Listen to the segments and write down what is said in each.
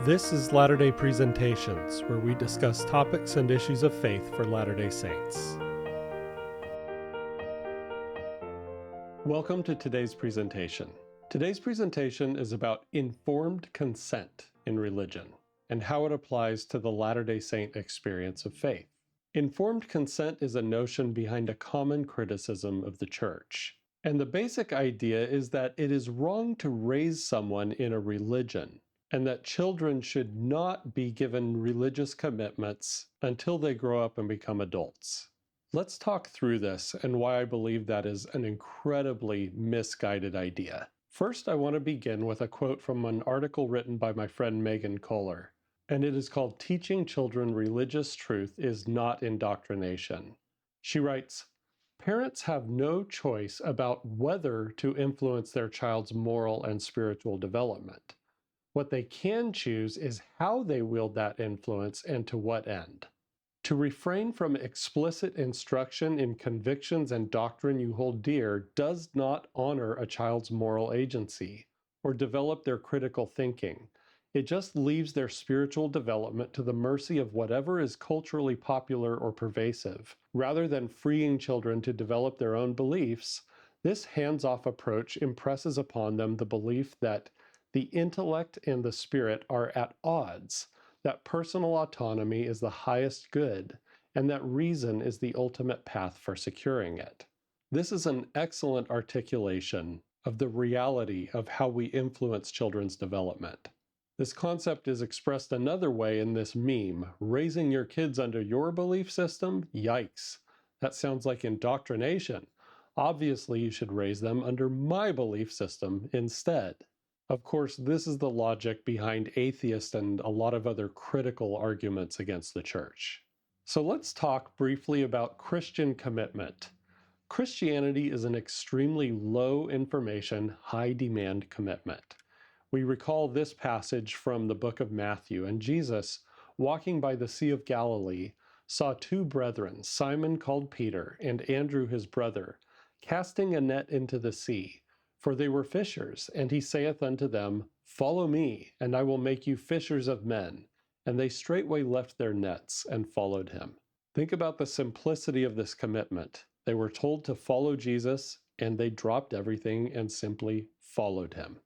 This is Latter-day Presentations, where we discuss topics and issues of faith for Latter-day Saints. Welcome to today's presentation. Today's presentation is about informed consent in religion and how it applies to the Latter-day Saint experience of faith. Informed consent is a notion behind a common criticism of the Church. And the basic idea is that it is wrong to raise someone in a religion, and that children should not be given religious commitments until they grow up and become adults. Let's talk through this and why I believe that is an incredibly misguided idea. First, I want to begin with a quote from an article written by my friend Megan Kohler, and it is called "Teaching Children Religious Truth is Not Indoctrination." She writes, "Parents have no choice about whether to influence their child's moral and spiritual development. What they can choose is how they wield that influence and to what end. To refrain from explicit instruction in convictions and doctrine you hold dear does not honor a child's moral agency or develop their critical thinking. It just leaves their spiritual development to the mercy of whatever is culturally popular or pervasive. Rather than freeing children to develop their own beliefs, this hands-off approach impresses upon them the belief that the intellect and the spirit are at odds, that personal autonomy is the highest good, and that reason is the ultimate path for securing it." This is an excellent articulation of the reality of how we influence children's development. This concept is expressed another way in this meme: raising your kids under your belief system? Yikes. That sounds like indoctrination. Obviously, you should raise them under my belief system instead. Of course, this is the logic behind atheist and a lot of other critical arguments against the Church. So let's talk briefly about Christian commitment. Christianity is an extremely low information, high demand commitment. We recall this passage from the book of Matthew, and Jesus, walking by the Sea of Galilee, saw two brethren, Simon called Peter, and Andrew his brother, casting a net into the sea, for they were fishers. And he saith unto them, Follow me, and I will make you fishers of men. And they straightway left their nets and followed him. Think about the simplicity of this commitment. They were told to follow Jesus, and they dropped everything and simply followed him.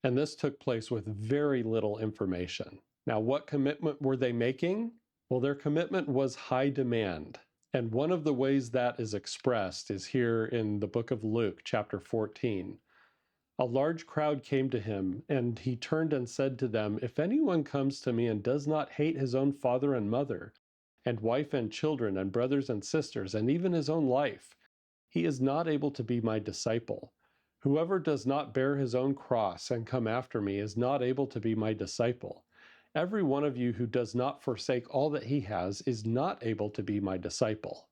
And this took place with very little information. Now, what commitment were they making? Well, their commitment was high demand. And one of the ways that is expressed is here in the book of Luke, chapter 14. A large crowd came to him, and he turned and said to them, If anyone comes to me and does not hate his own father and mother, and wife and children, and brothers and sisters, and even his own life, he is not able to be my disciple. Whoever does not bear his own cross and come after me is not able to be my disciple. Every one of you who does not forsake all that he has is not able to be my disciple.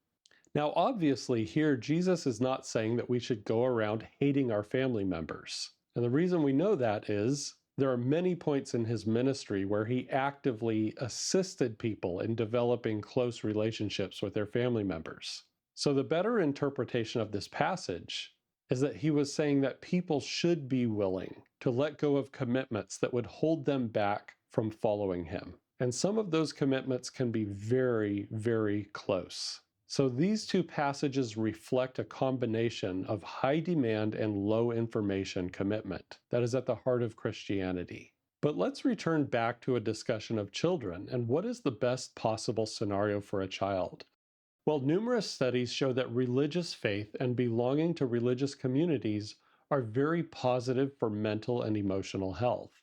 Now, obviously, here Jesus is not saying that we should go around hating our family members. And the reason we know that is there are many points in his ministry where he actively assisted people in developing close relationships with their family members. So the better interpretation of this passage is that he was saying that people should be willing to let go of commitments that would hold them back from following him. And some of those commitments can be very, very close. So these two passages reflect a combination of high demand and low information commitment that is at the heart of Christianity. But let's return back to a discussion of children and what is the best possible scenario for a child. Well, numerous studies show that religious faith and belonging to religious communities are very positive for mental and emotional health.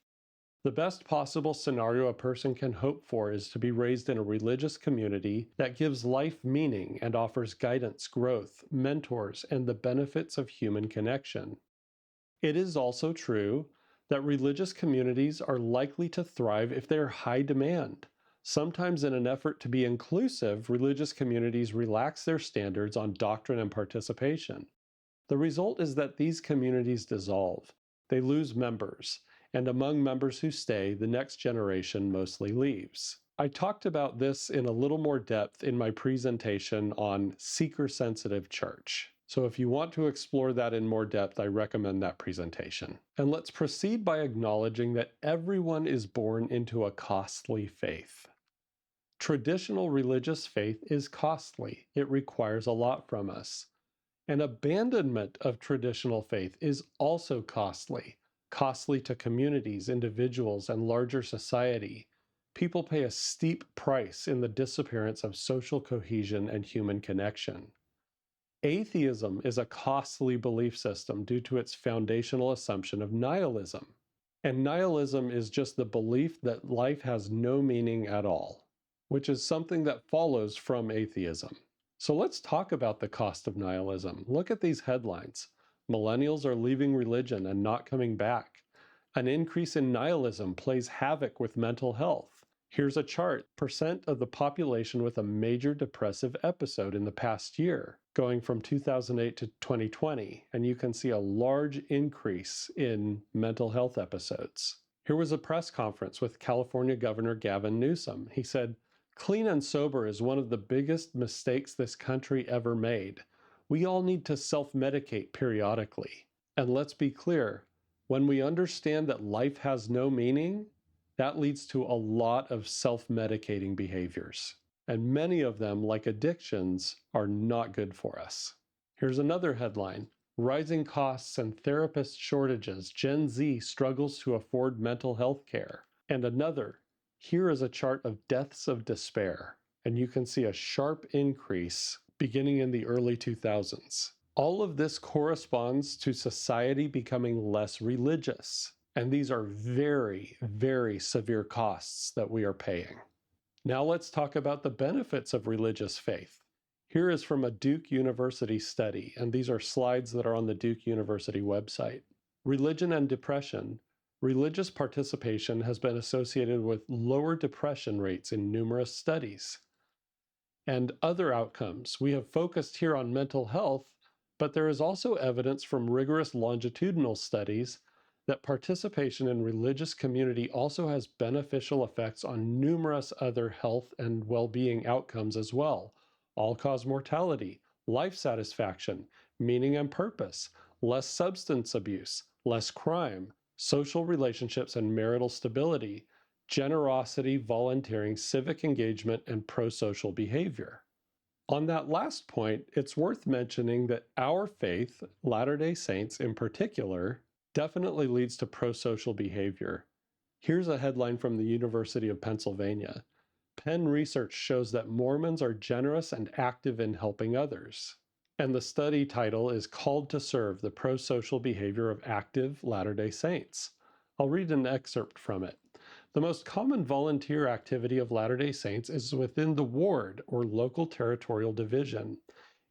The best possible scenario a person can hope for is to be raised in a religious community that gives life meaning and offers guidance, growth, mentors, and the benefits of human connection. It is also true that religious communities are likely to thrive if they are high demand. Sometimes in an effort to be inclusive, religious communities relax their standards on doctrine and participation. The result is that these communities dissolve. They lose members. And among members who stay, the next generation mostly leaves. I talked about this in a little more depth in my presentation on seeker-sensitive church. So if you want to explore that in more depth, I recommend that presentation. And let's proceed by acknowledging that everyone is born into a costly faith. Traditional religious faith is costly. It requires a lot from us. And abandonment of traditional faith is also costly to communities, individuals, and larger society. People pay a steep price in the disappearance of social cohesion and human connection. Atheism is a costly belief system due to its foundational assumption of nihilism. And nihilism is just the belief that life has no meaning at all, which is something that follows from atheism. So let's talk about the cost of nihilism. Look at these headlines. Millennials are leaving religion and not coming back. An increase in nihilism plays havoc with mental health. Here's a chart, percent of the population with a major depressive episode in the past year, going from 2008 to 2020, and you can see a large increase in mental health episodes. Here was a press conference with California Governor Gavin Newsom. He said, "Clean and sober is one of the biggest mistakes this country ever made. We all need to self-medicate periodically. And let's be clear, when we understand that life has no meaning, that leads to a lot of self-medicating behaviors. And many of them, like addictions, are not good for us." Here's another headline. Rising costs and therapist shortages. Gen Z struggles to afford mental health care. And another. Here is a chart of deaths of despair. And you can see a sharp increase beginning in the early 2000s. All of this corresponds to society becoming less religious. And these are very, very severe costs that we are paying. Now let's talk about the benefits of religious faith. Here is from a Duke University study, and these are slides that are on the Duke University website. Religion and depression. Religious participation has been associated with lower depression rates in numerous studies. And other outcomes. We have focused here on mental health, but there is also evidence from rigorous longitudinal studies that participation in religious community also has beneficial effects on numerous other health and well-being outcomes as well. All-cause mortality, life satisfaction, meaning and purpose, less substance abuse, less crime, social relationships and marital stability, generosity, volunteering, civic engagement, and pro-social behavior. On that last point, it's worth mentioning that our faith, Latter-day Saints in particular, definitely leads to pro-social behavior. Here's a headline from the University of Pennsylvania. Penn research shows that Mormons are generous and active in helping others. And the study title is Called to Serve: The Pro-Social Behavior of Active Latter-day Saints. I'll read an excerpt from it. The most common volunteer activity of Latter-day Saints is within the ward or local territorial division,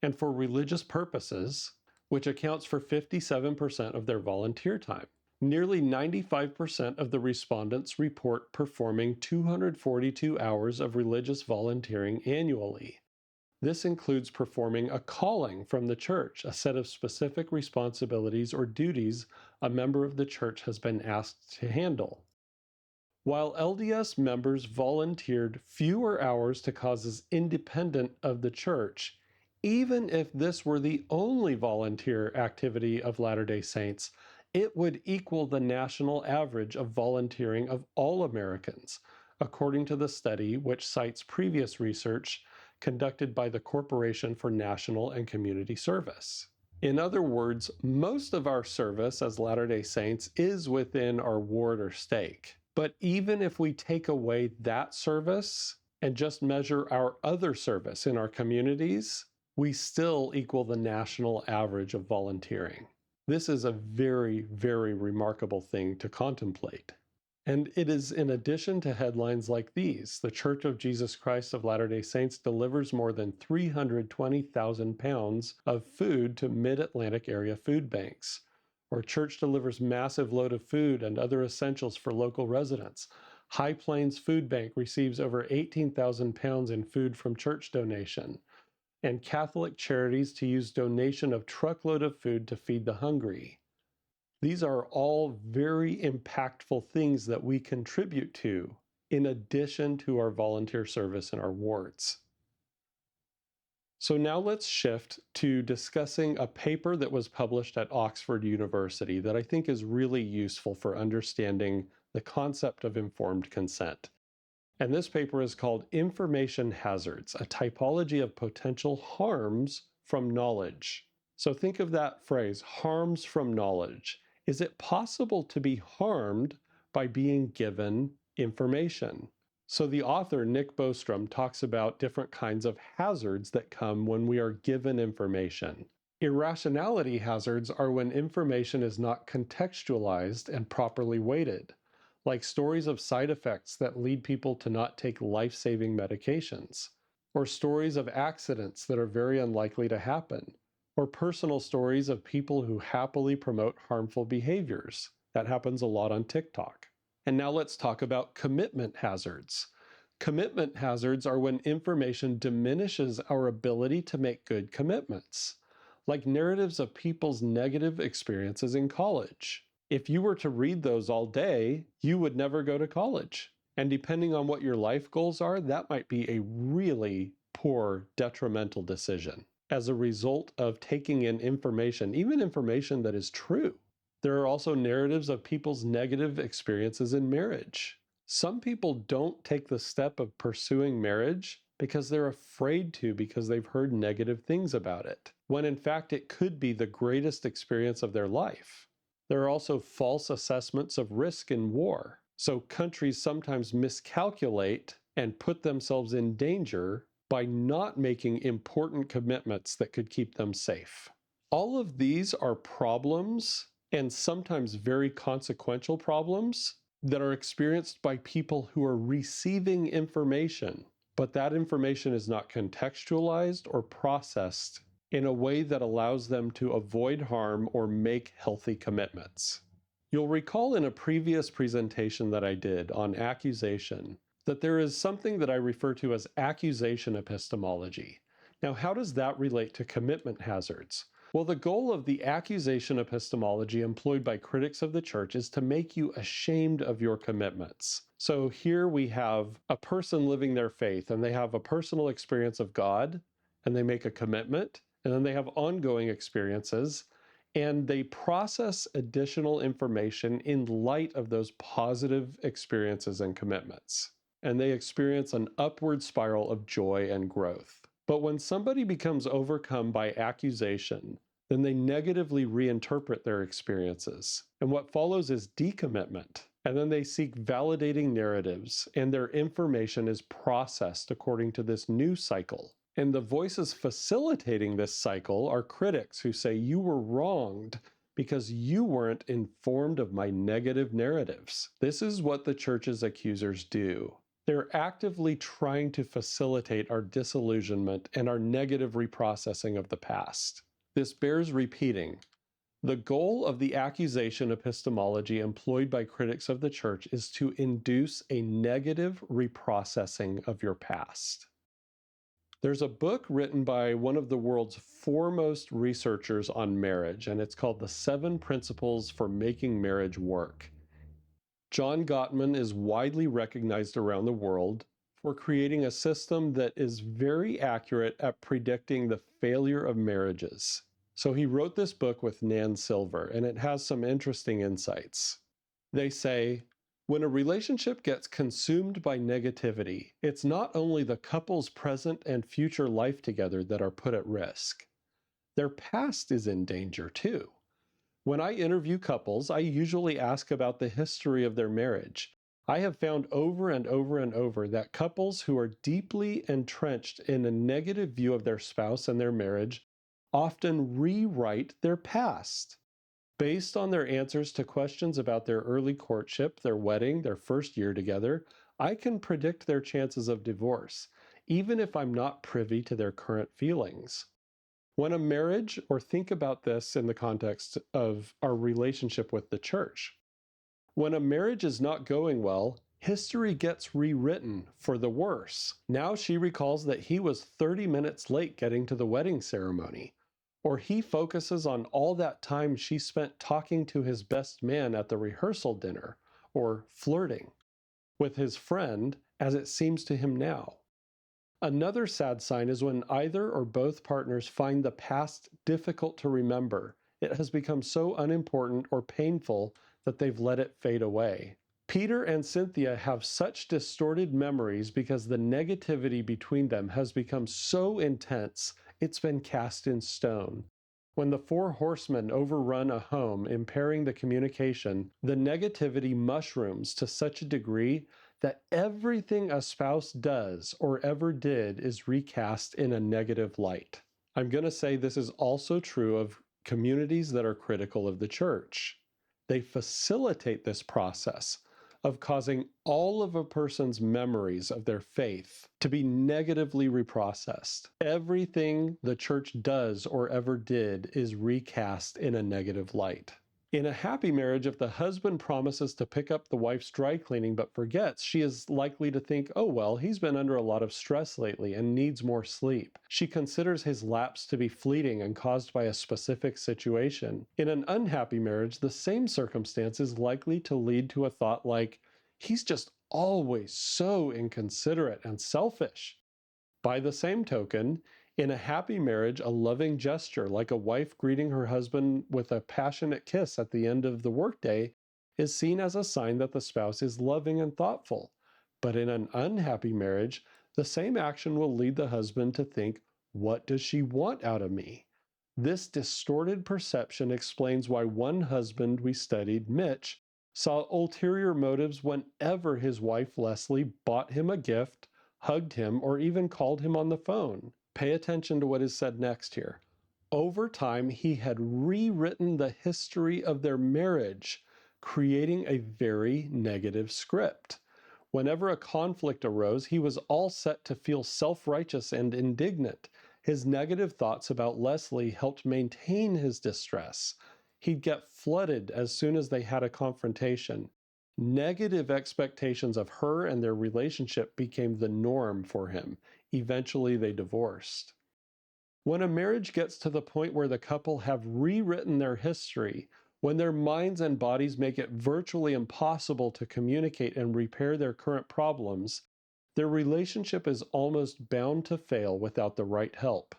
and for religious purposes, which accounts for 57% of their volunteer time. Nearly 95% of the respondents report performing 242 hours of religious volunteering annually. This includes performing a calling from the church, a set of specific responsibilities or duties a member of the church has been asked to handle. While LDS members volunteered fewer hours to causes independent of the church, even if this were the only volunteer activity of Latter-day Saints, it would equal the national average of volunteering of all Americans, according to the study, which cites previous research conducted by the Corporation for National and Community Service. In other words, most of our service as Latter-day Saints is within our ward or stake. But even if we take away that service and just measure our other service in our communities, we still equal the national average of volunteering. This is a very, very remarkable thing to contemplate. And it is in addition to headlines like these: the Church of Jesus Christ of Latter-day Saints delivers more than 320,000 pounds of food to Mid-Atlantic area food banks. Or church delivers massive load of food and other essentials for local residents. High Plains Food Bank receives over 18,000 pounds in food from church donation. And Catholic Charities to use donation of truckload of food to feed the hungry. These are all very impactful things that we contribute to, in addition to our volunteer service in our wards. So now let's shift to discussing a paper that was published at Oxford University that I think is really useful for understanding the concept of informed consent. And this paper is called Information Hazards, a typology of potential harms from knowledge. So think of that phrase, harms from knowledge. Is it possible to be harmed by being given information? So the author, Nick Bostrom, talks about different kinds of hazards that come when we are given information. Irrationality hazards are when information is not contextualized and properly weighted, like stories of side effects that lead people to not take life-saving medications, or stories of accidents that are very unlikely to happen, or personal stories of people who happily promote harmful behaviors. That happens a lot on TikTok. And now let's talk about commitment hazards. Commitment hazards are when information diminishes our ability to make good commitments, like narratives of people's negative experiences in college. If you were to read those all day, you would never go to college. And depending on what your life goals are, that might be a really poor, detrimental decision as a result of taking in information, even information that is true. There are also narratives of people's negative experiences in marriage. Some people don't take the step of pursuing marriage because they're afraid to, because they've heard negative things about it, when in fact it could be the greatest experience of their life. There are also false assessments of risk in war. So countries sometimes miscalculate and put themselves in danger by not making important commitments that could keep them safe. All of these are problems, and sometimes very consequential problems, that are experienced by people who are receiving information, but that information is not contextualized or processed in a way that allows them to avoid harm or make healthy commitments. You'll recall in a previous presentation that I did on accusation that there is something that I refer to as accusation epistemology. Now, how does that relate to commitment hazards? Well, the goal of the accusation epistemology employed by critics of the church is to make you ashamed of your commitments. So here we have a person living their faith, and they have a personal experience of God, and they make a commitment, and then they have ongoing experiences, and they process additional information in light of those positive experiences and commitments. And they experience an upward spiral of joy and growth. But when somebody becomes overcome by accusation, then they negatively reinterpret their experiences. And what follows is decommitment. And then they seek validating narratives, and their information is processed according to this new cycle. And the voices facilitating this cycle are critics who say, you were wronged because you weren't informed of my negative narratives. This is what the church's accusers do. They're actively trying to facilitate our disillusionment and our negative reprocessing of the past. This bears repeating. The goal of the accusation epistemology employed by critics of the church is to induce a negative reprocessing of your past. There's a book written by one of the world's foremost researchers on marriage, and it's called The 7 Principles for Making Marriage Work. John Gottman is widely recognized around the world for creating a system that is very accurate at predicting the failure of marriages. So he wrote this book with Nan Silver, and it has some interesting insights. They say, when a relationship gets consumed by negativity, it's not only the couple's present and future life together that are put at risk. Their past is in danger too. When I interview couples, I usually ask about the history of their marriage. I have found over and over and over that couples who are deeply entrenched in a negative view of their spouse and their marriage often rewrite their past. Based on their answers to questions about their early courtship, their wedding, their first year together, I can predict their chances of divorce, even if I'm not privy to their current feelings. When a marriage, or think about this in the context of our relationship with the church, when a marriage is not going well, history gets rewritten for the worse. Now she recalls that he was 30 minutes late getting to the wedding ceremony, or he focuses on all that time she spent talking to his best man at the rehearsal dinner, or flirting with his friend as it seems to him now. Another sad sign is when either or both partners find the past difficult to remember. It has become so unimportant or painful that they've let it fade away. Peter and Cynthia have such distorted memories because the negativity between them has become so intense, it's been cast in stone. When the four horsemen overrun a home, impairing the communication, the negativity mushrooms to such a degree that everything a spouse does or ever did is recast in a negative light. I'm going to say this is also true of communities that are critical of the church. They facilitate this process of causing all of a person's memories of their faith to be negatively reprocessed. Everything the church does or ever did is recast in a negative light. In a happy marriage, if the husband promises to pick up the wife's dry cleaning but forgets, she is likely to think, oh well, he's been under a lot of stress lately and needs more sleep. She considers his lapse to be fleeting and caused by a specific situation. In an unhappy marriage, the same circumstance is likely to lead to a thought like, he's just always so inconsiderate and selfish. By the same token, in a happy marriage, a loving gesture, like a wife greeting her husband with a passionate kiss at the end of the workday, is seen as a sign that the spouse is loving and thoughtful. But in an unhappy marriage, the same action will lead the husband to think, what does she want out of me? This distorted perception explains why one husband we studied, Mitch, saw ulterior motives whenever his wife Leslie bought him a gift, hugged him, or even called him on the phone. Pay attention to what is said next here. Over time, he had rewritten the history of their marriage, creating a very negative script. Whenever a conflict arose, he was all set to feel self-righteous and indignant. His negative thoughts about Leslie helped maintain his distress. He'd get flooded as soon as they had a confrontation. Negative expectations of her and their relationship became the norm for him. Eventually, they divorced. When a marriage gets to the point where the couple have rewritten their history, when their minds and bodies make it virtually impossible to communicate and repair their current problems, their relationship is almost bound to fail without the right help.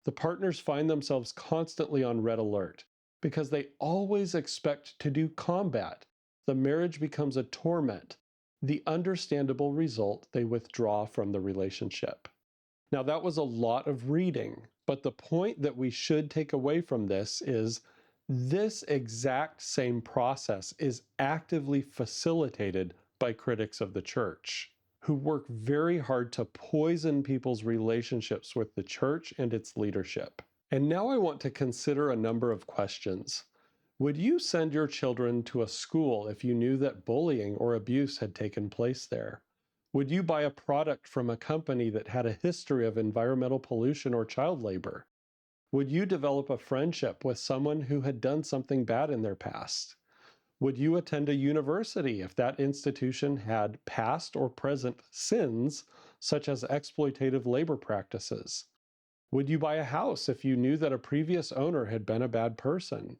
The partners find themselves constantly on red alert because they always expect to do combat. The marriage becomes a torment. The understandable result, they withdraw from the relationship. Now, that was a lot of reading, but the point that we should take away from this is this exact same process is actively facilitated by critics of the church, who work very hard to poison people's relationships with the church and its leadership. And now I want to consider a number of questions. Would you send your children to a school if you knew that bullying or abuse had taken place there? Would you buy a product from a company that had a history of environmental pollution or child labor? Would you develop a friendship with someone who had done something bad in their past? Would you attend a university if that institution had past or present sins, such as exploitative labor practices? Would you buy a house if you knew that a previous owner had been a bad person?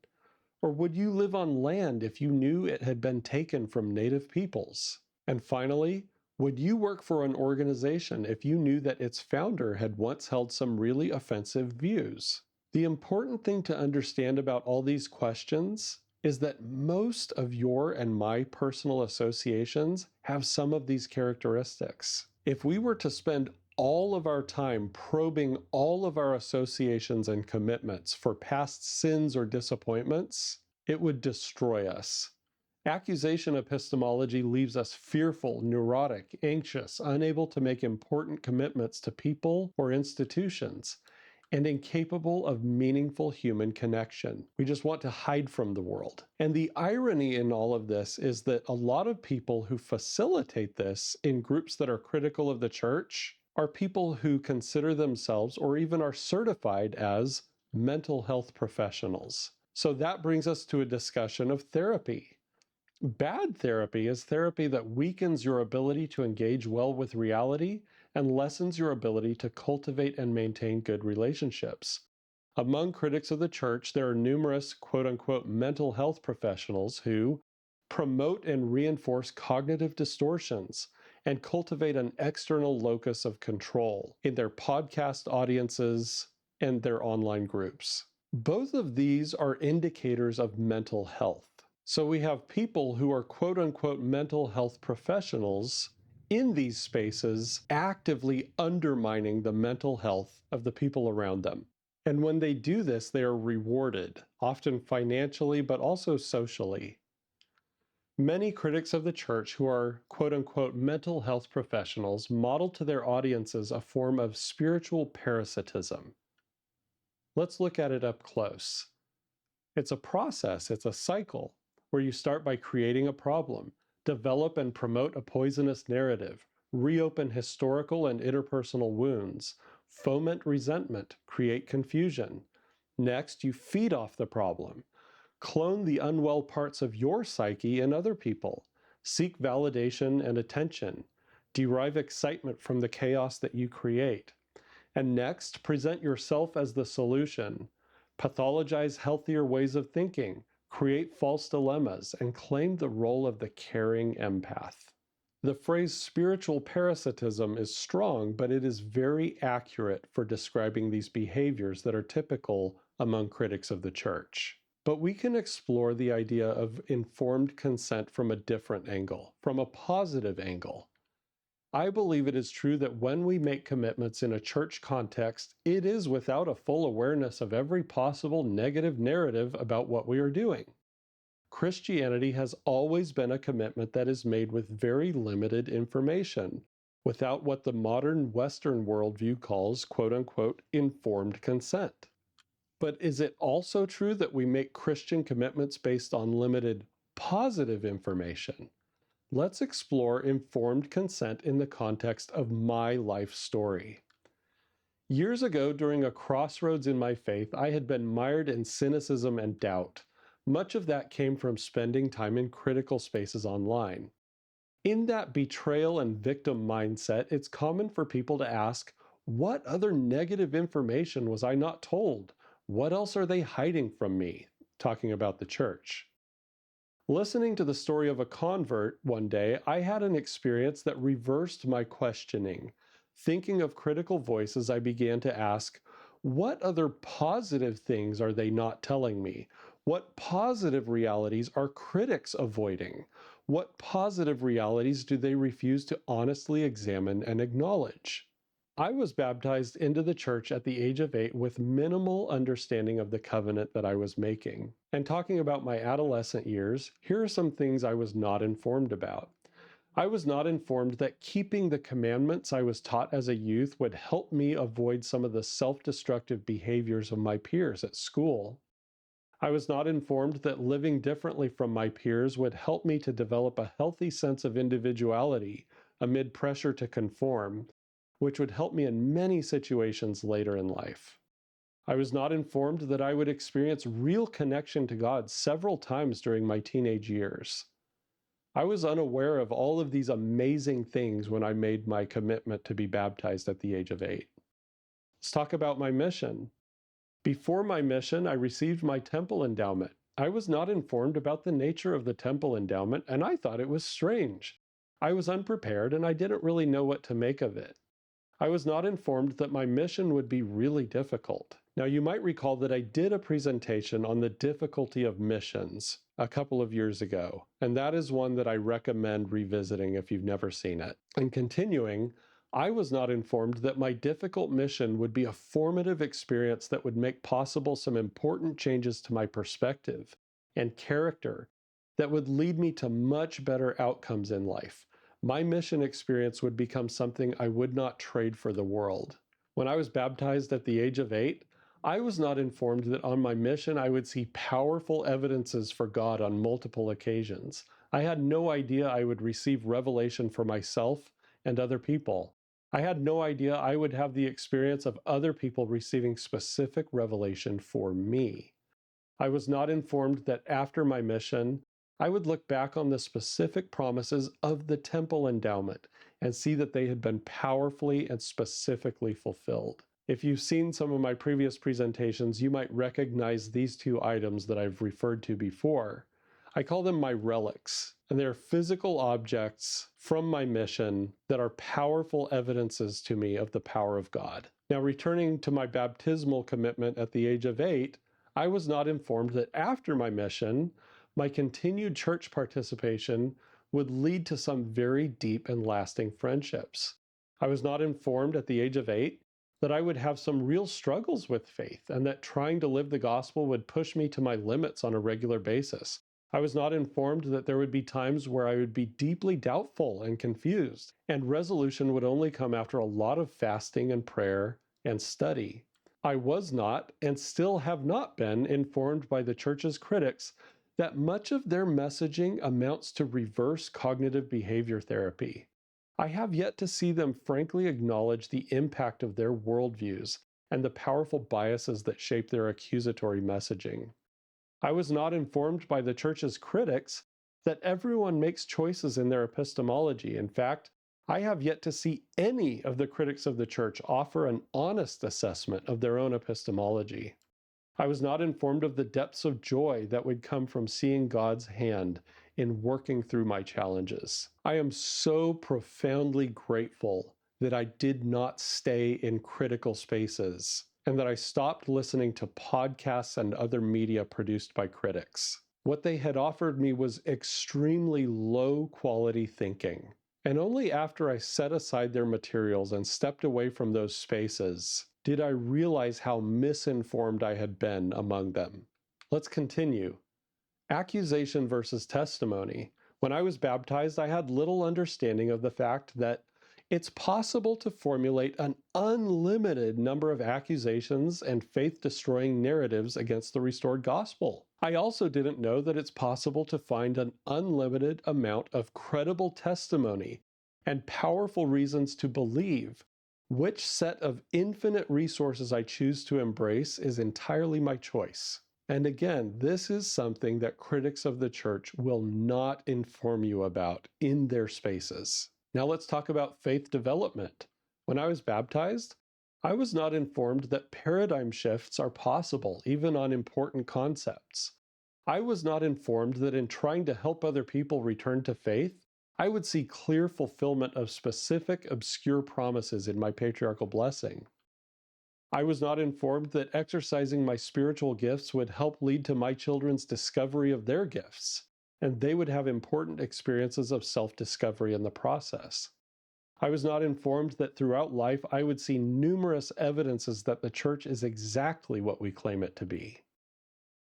Or would you live on land if you knew it had been taken from native peoples? And finally, would you work for an organization if you knew that its founder had once held some really offensive views? The important thing to understand about all these questions is that most of your and my personal associations have some of these characteristics. If we were to spend all of our time probing all of our associations and commitments for past sins or disappointments, it would destroy us. Accusation epistemology leaves us fearful, neurotic, anxious, unable to make important commitments to people or institutions, and incapable of meaningful human connection. We just want to hide from the world. And the irony in all of this is that a lot of people who facilitate this in groups that are critical of the church are people who consider themselves or even are certified as mental health professionals. So that brings us to a discussion of therapy. Bad therapy is therapy that weakens your ability to engage well with reality and lessens your ability to cultivate and maintain good relationships. Among critics of the church, there are numerous quote-unquote mental health professionals who promote and reinforce cognitive distortions and cultivate an external locus of control in their podcast audiences and their online groups. Both of these are indicators of mental health. So we have people who are quote unquote mental health professionals in these spaces actively undermining the mental health of the people around them. And when they do this, they are rewarded, often financially, but also socially. Many critics of the church who are quote unquote mental health professionals model to their audiences a form of spiritual parasitism. Let's look at it up close. It's a process, it's a cycle, where you start by creating a problem, develop and promote a poisonous narrative, reopen historical and interpersonal wounds, foment resentment, create confusion. Next, you feed off the problem, clone the unwell parts of your psyche in other people, seek validation and attention, derive excitement from the chaos that you create. And next, present yourself as the solution, pathologize healthier ways of thinking, create false dilemmas, and claim the role of the caring empath. The phrase spiritual parasitism is strong, but it is very accurate for describing these behaviors that are typical among critics of the church. But we can explore the idea of informed consent from a different angle, from a positive angle. I believe it is true that when we make commitments in a church context, it is without a full awareness of every possible negative narrative about what we are doing. Christianity has always been a commitment that is made with very limited information, without what the modern Western worldview calls, quote unquote, informed consent. But is it also true that we make Christian commitments based on limited positive information? Let's explore informed consent in the context of my life story. Years ago, during a crossroads in my faith, I had been mired in cynicism and doubt. Much of that came from spending time in critical spaces online. In that betrayal and victim mindset, it's common for people to ask, what other negative information was I not told? What else are they hiding from me? Talking about the church. Listening to the story of a convert one day, I had an experience that reversed my questioning. Thinking of critical voices, I began to ask, what other positive things are they not telling me? What positive realities are critics avoiding? What positive realities do they refuse to honestly examine and acknowledge? I was baptized into the church at the age of 8 with minimal understanding of the covenant that I was making. And talking about my adolescent years, here are some things I was not informed about. I was not informed that keeping the commandments I was taught as a youth would help me avoid some of the self-destructive behaviors of my peers at school. I was not informed that living differently from my peers would help me to develop a healthy sense of individuality amid pressure to conform, which would help me in many situations later in life. I was not informed that I would experience real connection to God several times during my teenage years. I was unaware of all of these amazing things when I made my commitment to be baptized at the age of 8. Let's talk about my mission. Before my mission, I received my temple endowment. I was not informed about the nature of the temple endowment, and I thought it was strange. I was unprepared, and I didn't really know what to make of it. I was not informed that my mission would be really difficult. Now, you might recall that I did a presentation on the difficulty of missions a couple of years ago, and that is one that I recommend revisiting if you've never seen it. And continuing, I was not informed that my difficult mission would be a formative experience that would make possible some important changes to my perspective and character that would lead me to much better outcomes in life. My mission experience would become something I would not trade for the world. When I was baptized at the age of 8, I was not informed that on my mission I would see powerful evidences for God on multiple occasions. I had no idea I would receive revelation for myself and other people. I had no idea I would have the experience of other people receiving specific revelation for me. I was not informed that after my mission, I would look back on the specific promises of the temple endowment and see that they had been powerfully and specifically fulfilled. If you've seen some of my previous presentations, you might recognize these two items that I've referred to before. I call them my relics, and they're physical objects from my mission that are powerful evidences to me of the power of God. Now, returning to my baptismal commitment at the age of 8, I was not informed that after my mission, my continued church participation would lead to some very deep and lasting friendships. I was not informed at the age of 8 that I would have some real struggles with faith and that trying to live the gospel would push me to my limits on a regular basis. I was not informed that there would be times where I would be deeply doubtful and confused, and resolution would only come after a lot of fasting and prayer and study. I was not, and still have not been, informed by the church's critics that much of their messaging amounts to reverse cognitive behavior therapy. I have yet to see them frankly acknowledge the impact of their worldviews and the powerful biases that shape their accusatory messaging. I was not informed by the church's critics that everyone makes choices in their epistemology. In fact, I have yet to see any of the critics of the church offer an honest assessment of their own epistemology. I was not informed of the depths of joy that would come from seeing God's hand in working through my challenges. I am so profoundly grateful that I did not stay in critical spaces and that I stopped listening to podcasts and other media produced by critics. What they had offered me was extremely low quality thinking. And only after I set aside their materials and stepped away from those spaces did I realize how misinformed I had been among them. Let's continue. Accusation versus testimony. When I was baptized, I had little understanding of the fact that it's possible to formulate an unlimited number of accusations and faith-destroying narratives against the restored gospel. I also didn't know that it's possible to find an unlimited amount of credible testimony and powerful reasons to believe. Which set of infinite resources I choose to embrace is entirely my choice. And again, this is something that critics of the church will not inform you about in their spaces. Now let's talk about faith development. When I was baptized, I was not informed that paradigm shifts are possible, even on important concepts. I was not informed that in trying to help other people return to faith, I would see clear fulfillment of specific obscure promises in my patriarchal blessing. I was not informed that exercising my spiritual gifts would help lead to my children's discovery of their gifts, and they would have important experiences of self-discovery in the process. I was not informed that throughout life I would see numerous evidences that the church is exactly what we claim it to be.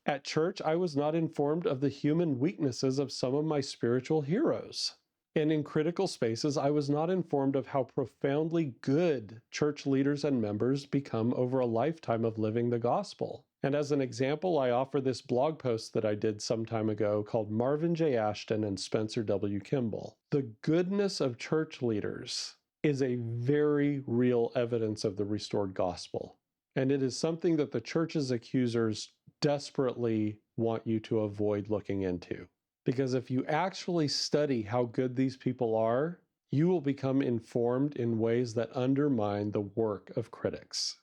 At church, I was not informed of the human weaknesses of some of my spiritual heroes. And in critical spaces, I was not informed of how profoundly good church leaders and members become over a lifetime of living the gospel. And as an example, I offer this blog post that I did some time ago called Marvin J. Ashton and Spencer W. Kimball. The goodness of church leaders is a very real evidence of the restored gospel. And it is something that the church's accusers desperately want you to avoid looking into. Because if you actually study how good these people are, you will become informed in ways that undermine the work of critics.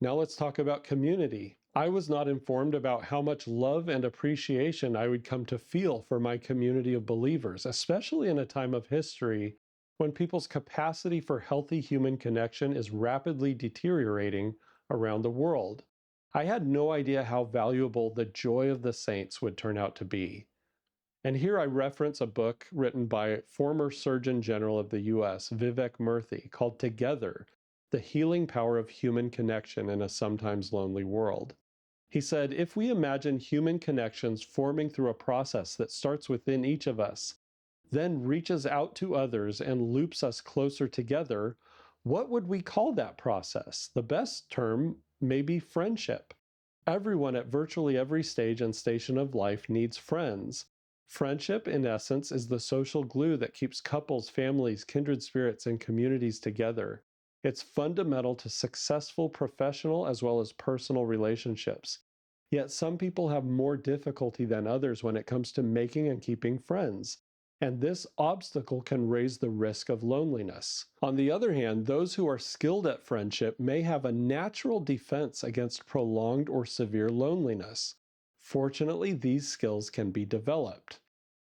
Now let's talk about community. I was not informed about how much love and appreciation I would come to feel for my community of believers, especially in a time of history when people's capacity for healthy human connection is rapidly deteriorating around the world. I had no idea how valuable the joy of the saints would turn out to be. And here I reference a book written by former Surgeon General of the US, Vivek Murthy, called Together: The Healing Power of Human Connection in a Sometimes Lonely World. He said, if we imagine human connections forming through a process that starts within each of us, then reaches out to others and loops us closer together, what would we call that process? The best term may be friendship. Everyone at virtually every stage and station of life needs friends. Friendship, in essence, is the social glue that keeps couples, families, kindred spirits, and communities together. It's fundamental to successful professional as well as personal relationships. Yet some people have more difficulty than others when it comes to making and keeping friends. And this obstacle can raise the risk of loneliness. On the other hand, those who are skilled at friendship may have a natural defense against prolonged or severe loneliness. Fortunately, these skills can be developed.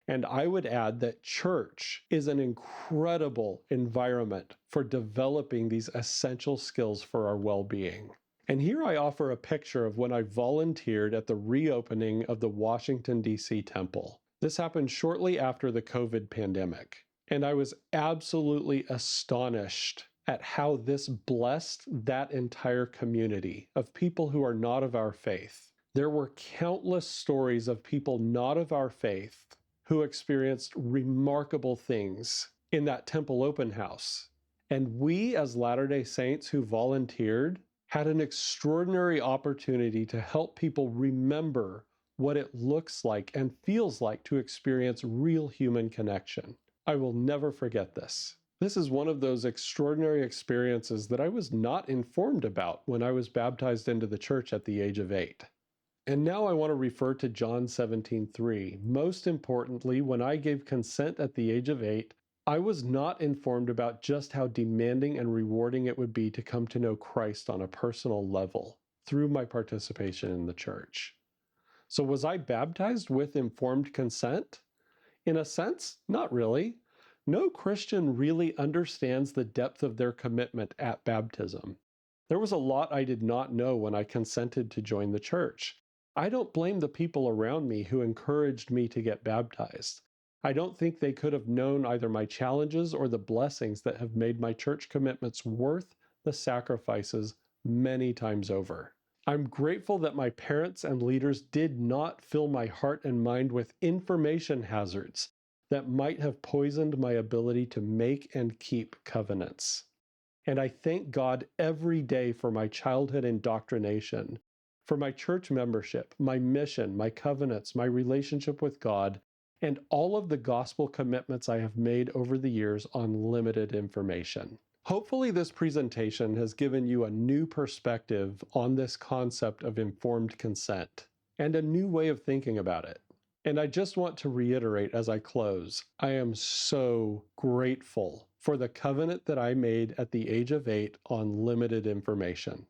And I would add that church is an incredible environment for developing these essential skills for our well-being. And here I offer a picture of when I volunteered at the reopening of the Washington, D.C. temple. This happened shortly after the COVID pandemic. And I was absolutely astonished at how this blessed that entire community of people who are not of our faith. There were countless stories of people not of our faith who experienced remarkable things in that temple open house. And we, as Latter-day Saints who volunteered, had an extraordinary opportunity to help people remember what it looks like and feels like to experience real human connection. I will never forget this. This is one of those extraordinary experiences that I was not informed about when I was baptized into the church at the age of 8. And now I want to refer to John 17:3. Most importantly, when I gave consent at the age of 8, I was not informed about just how demanding and rewarding it would be to come to know Christ on a personal level through my participation in the church. So was I baptized with informed consent? In a sense, not really. No Christian really understands the depth of their commitment at baptism. There was a lot I did not know when I consented to join the church. I don't blame the people around me who encouraged me to get baptized. I don't think they could have known either my challenges or the blessings that have made my church commitments worth the sacrifices many times over. I'm grateful that my parents and leaders did not fill my heart and mind with information hazards that might have poisoned my ability to make and keep covenants. And I thank God every day for my childhood indoctrination, for my church membership, my mission, my covenants, my relationship with God, and all of the gospel commitments I have made over the years on limited information. Hopefully this presentation has given you a new perspective on this concept of informed consent and a new way of thinking about it. And I just want to reiterate as I close, I am so grateful for the covenant that I made at the age of 8 on limited information.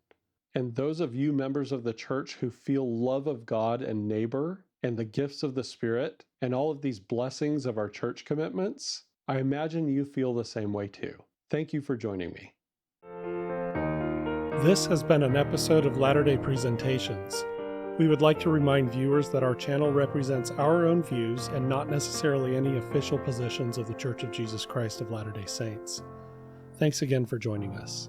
And those of you members of the church who feel love of God and neighbor and the gifts of the Spirit and all of these blessings of our church commitments, I imagine you feel the same way too. Thank you for joining me. This has been an episode of Latter-day Presentations. We would like to remind viewers that our channel represents our own views and not necessarily any official positions of the Church of Jesus Christ of Latter-day Saints. Thanks again for joining us.